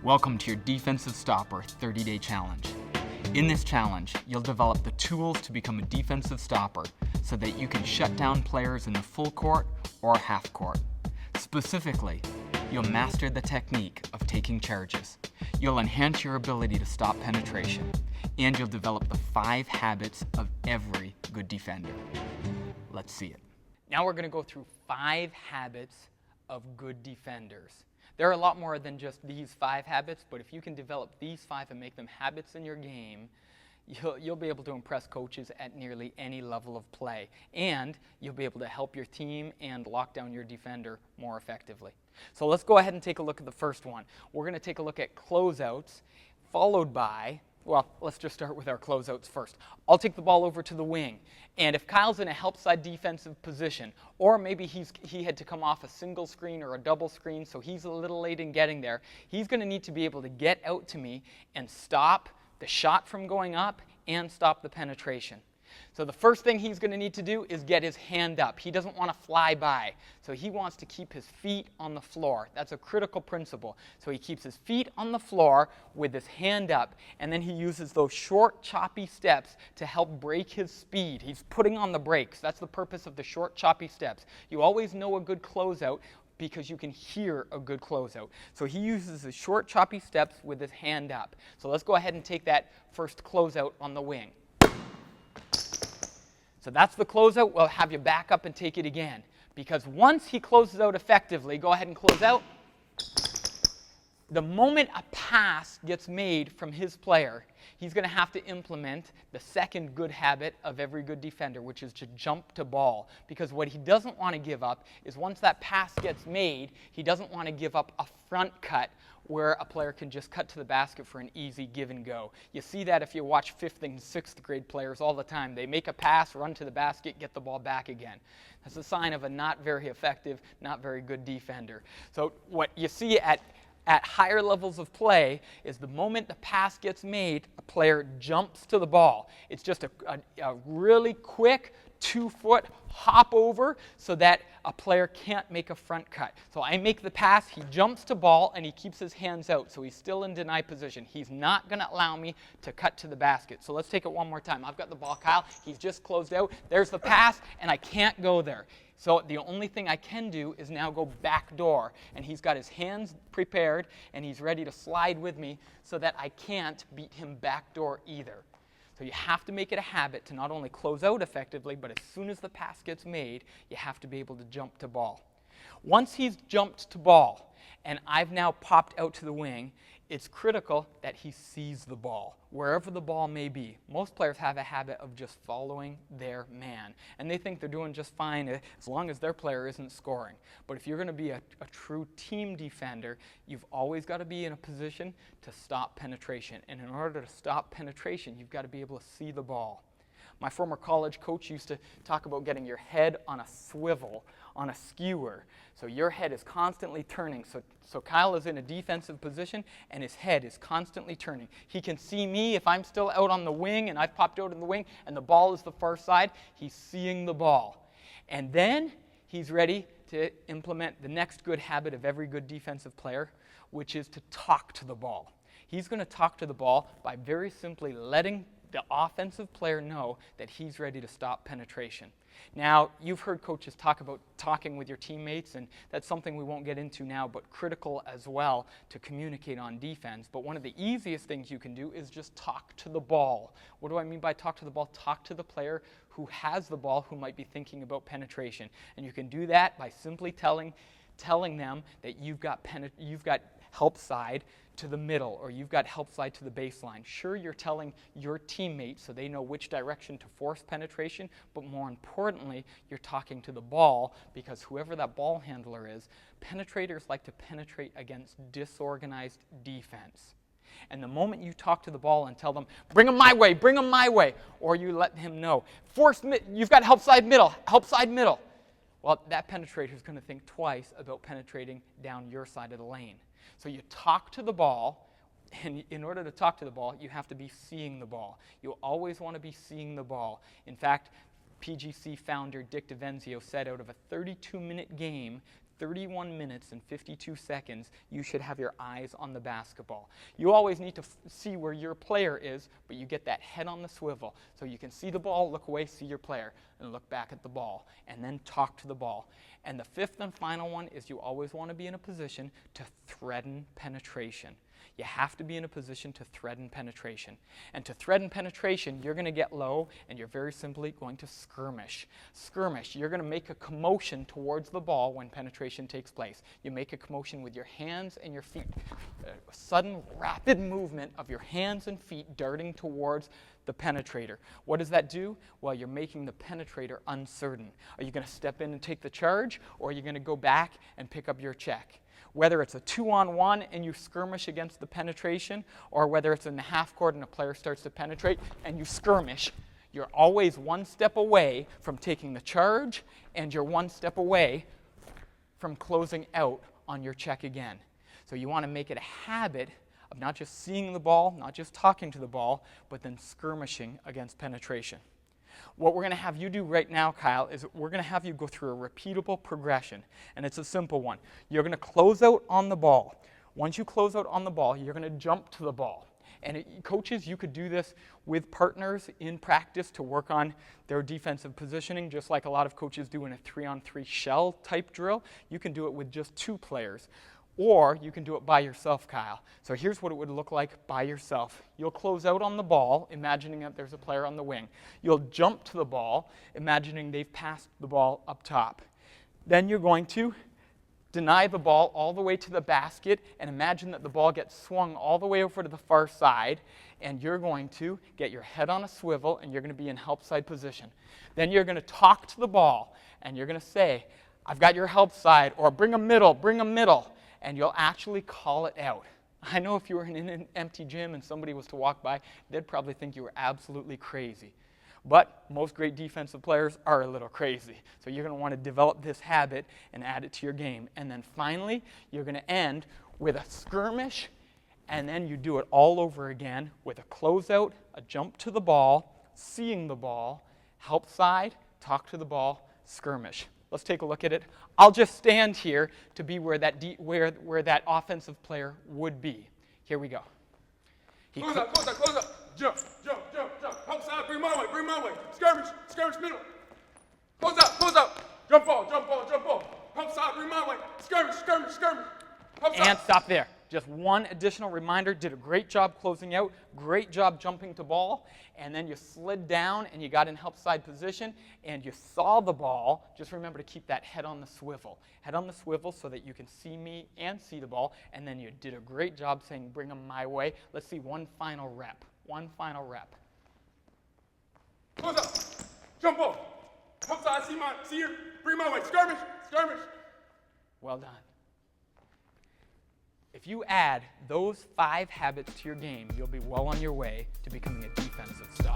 Welcome to your Defensive Stopper 30-Day Challenge. In this challenge, you'll develop the tools to become a defensive stopper so that you can shut down players in the full court or half court. Specifically, you'll master the technique of taking charges. You'll enhance your ability to stop penetration, and you'll develop the 5 habits of every good defender. Let's see it. Now we're going to go through 5 habits of good defenders. There are a lot more than just these 5 habits, but if you can develop these 5 and make them habits in your game, you'll be able to impress coaches at nearly any level of play, and you'll be able to help your team and lock down your defender more effectively. So let's go ahead and take a look at the first one. We're going to take a look at closeouts, followed by, well, let's just start with our closeouts first. I'll take the ball over to the wing, and if Kyle's in a help side defensive position, or maybe he had to come off a single screen or a double screen, so he's a little late in getting there, he's going to need to be able to get out to me and stop the shot from going up and stop the penetration. So the first thing he's going to need to do is get his hand up. He doesn't want to fly by, so he wants to keep his feet on the floor. That's a critical principle. So he keeps his feet on the floor with his hand up, and then he uses those short, choppy steps to help break his speed. He's putting on the brakes. That's the purpose of the short, choppy steps. You always know a good closeout because you can hear a good closeout. So he uses the short, choppy steps with his hand up. So let's go ahead and take that first closeout on the wing. So that's the closeout. We'll have you back up and take it again. Because once he closes out effectively, go ahead and close out. The moment a pass gets made from his player, he's going to have to implement the second good habit of every good defender, which is to jump to ball. Because what he doesn't want to give up is once that pass gets made, he doesn't want to give up a front cut where a player can just cut to the basket for an easy give and go. You see that if you watch 5th and 6th grade players all the time. They make a pass, run to the basket, get the ball back again. That's a sign of a not very effective, not very good defender. So what you see at higher levels of play is the moment the pass gets made, a player jumps to the ball. It's just a really quick 2-foot hop over so that a player can't make a front cut. So I make the pass, he jumps to ball, and he keeps his hands out. So he's still in deny position. He's not going to allow me to cut to the basket. So let's take it one more time. I've got the ball, Kyle. He's just closed out. There's the pass, and I can't go there. So the only thing I can do is now go back door. And he's got his hands prepared, and he's ready to slide with me so that I can't beat him back door either. So you have to make it a habit to not only close out effectively, but as soon as the pass gets made, you have to be able to jump to ball. Once he's jumped to ball, and I've now popped out to the wing, it's critical that he sees the ball, wherever the ball may be. Most players have a habit of just following their man, and they think they're doing just fine as long as their player isn't scoring. But if you're going to be a true team defender, you've always got to be in a position to stop penetration. And in order to stop penetration, you've got to be able to see the ball. My former college coach used to talk about getting your head on a swivel, on a skewer. So your head is constantly turning. So Kyle is in a defensive position, and his head is constantly turning. He can see me if I'm still out on the wing, and I've popped out on the wing, and the ball is the far side. He's seeing the ball. And then he's ready to implement the next good habit of every good defensive player, which is to talk to the ball. He's going to talk to the ball by very simply letting the offensive player know that he's ready to stop penetration. Now, you've heard coaches talk about talking with your teammates, and that's something we won't get into now, but critical as well to communicate on defense. But one of the easiest things you can do is just talk to the ball. What do I mean by talk to the ball? Talk to the player who has the ball, who might be thinking about penetration. And you can do that by simply telling them that you've got help side to the middle, or you've got help side to the baseline. Sure, you're telling your teammates so they know which direction to force penetration, but more importantly, you're talking to the ball, because whoever that ball handler is, penetrators like to penetrate against disorganized defense. And the moment you talk to the ball and tell them, bring them my way, or you let him know, you've got help side middle, well, that penetrator is going to think twice about penetrating down your side of the lane. So you talk to the ball, and in order to talk to the ball, you have to be seeing the ball. You always want to be seeing the ball. In fact, PGC founder Dick DeVenzio said out of a 32-minute game, 31 minutes and 52 seconds, you should have your eyes on the basketball. You always need to see where your player is, but you get that head on the swivel. So you can see the ball, look away, see your player, and look back at the ball, and then talk to the ball. And the fifth and final one is you always want to be in a position to threaten penetration. You have to be in a position to threaten penetration. And to threaten penetration, you're going to get low, and you're very simply going to skirmish. Skirmish, you're going to make a commotion towards the ball when penetration takes place. You make a commotion with your hands and your feet. A sudden, rapid movement of your hands and feet darting towards the penetrator. What does that do? Well, you're making the penetrator uncertain. Are you going to step in and take the charge, or are you going to go back and pick up your check? Whether it's a 2-on-1 and you skirmish against the penetration, or whether it's in the half court and a player starts to penetrate and you skirmish, you're always one step away from taking the charge, and you're one step away from closing out on your check again. So you want to make it a habit of not just seeing the ball, not just talking to the ball, but then skirmishing against penetration. What we're going to have you do right now, Kyle, is we're going to have you go through a repeatable progression, and it's a simple one. You're going to close out on the ball. Once you close out on the ball, you're going to jump to the ball. And coaches, you could do this with partners in practice to work on their defensive positioning, just like a lot of coaches do in a 3-on-3 shell type drill. You can do it with just 2 players. Or you can do it by yourself, Kyle. So here's what it would look like by yourself. You'll close out on the ball, imagining that there's a player on the wing. You'll jump to the ball, imagining they've passed the ball up top. Then you're going to deny the ball all the way to the basket, and imagine that the ball gets swung all the way over to the far side, and you're going to get your head on a swivel, and you're going to be in help side position. Then you're going to talk to the ball, and you're going to say, I've got your help side, or bring a middle. And you'll actually call it out. I know if you were in an empty gym and somebody was to walk by, they'd probably think you were absolutely crazy. But most great defensive players are a little crazy. So you're going to want to develop this habit and add it to your game. And then finally, you're going to end with a skirmish, and then you do it all over again with a closeout, a jump to the ball, seeing the ball, help side, talk to the ball, skirmish. Let's take a look at it. I'll just stand here to be where that offensive player would be. Here we go. Close up. Jump. Help side, bring my way. Skirmish, middle. Close up. Jump ball. Help side, bring my way. Skirmish. Help side. And stop there. Just one additional reminder, did a great job closing out, great job jumping to ball, and then you slid down and you got in help side position and you saw the ball. Just remember to keep that head on the swivel. Head on the swivel so that you can see me and see the ball, and then you did a great job saying bring them my way. Let's see one final rep. Close up. Jump ball. Help side, see you. Bring my way. Skirmish. Well done. If you add those 5 habits to your game, you'll be well on your way to becoming a defensive star.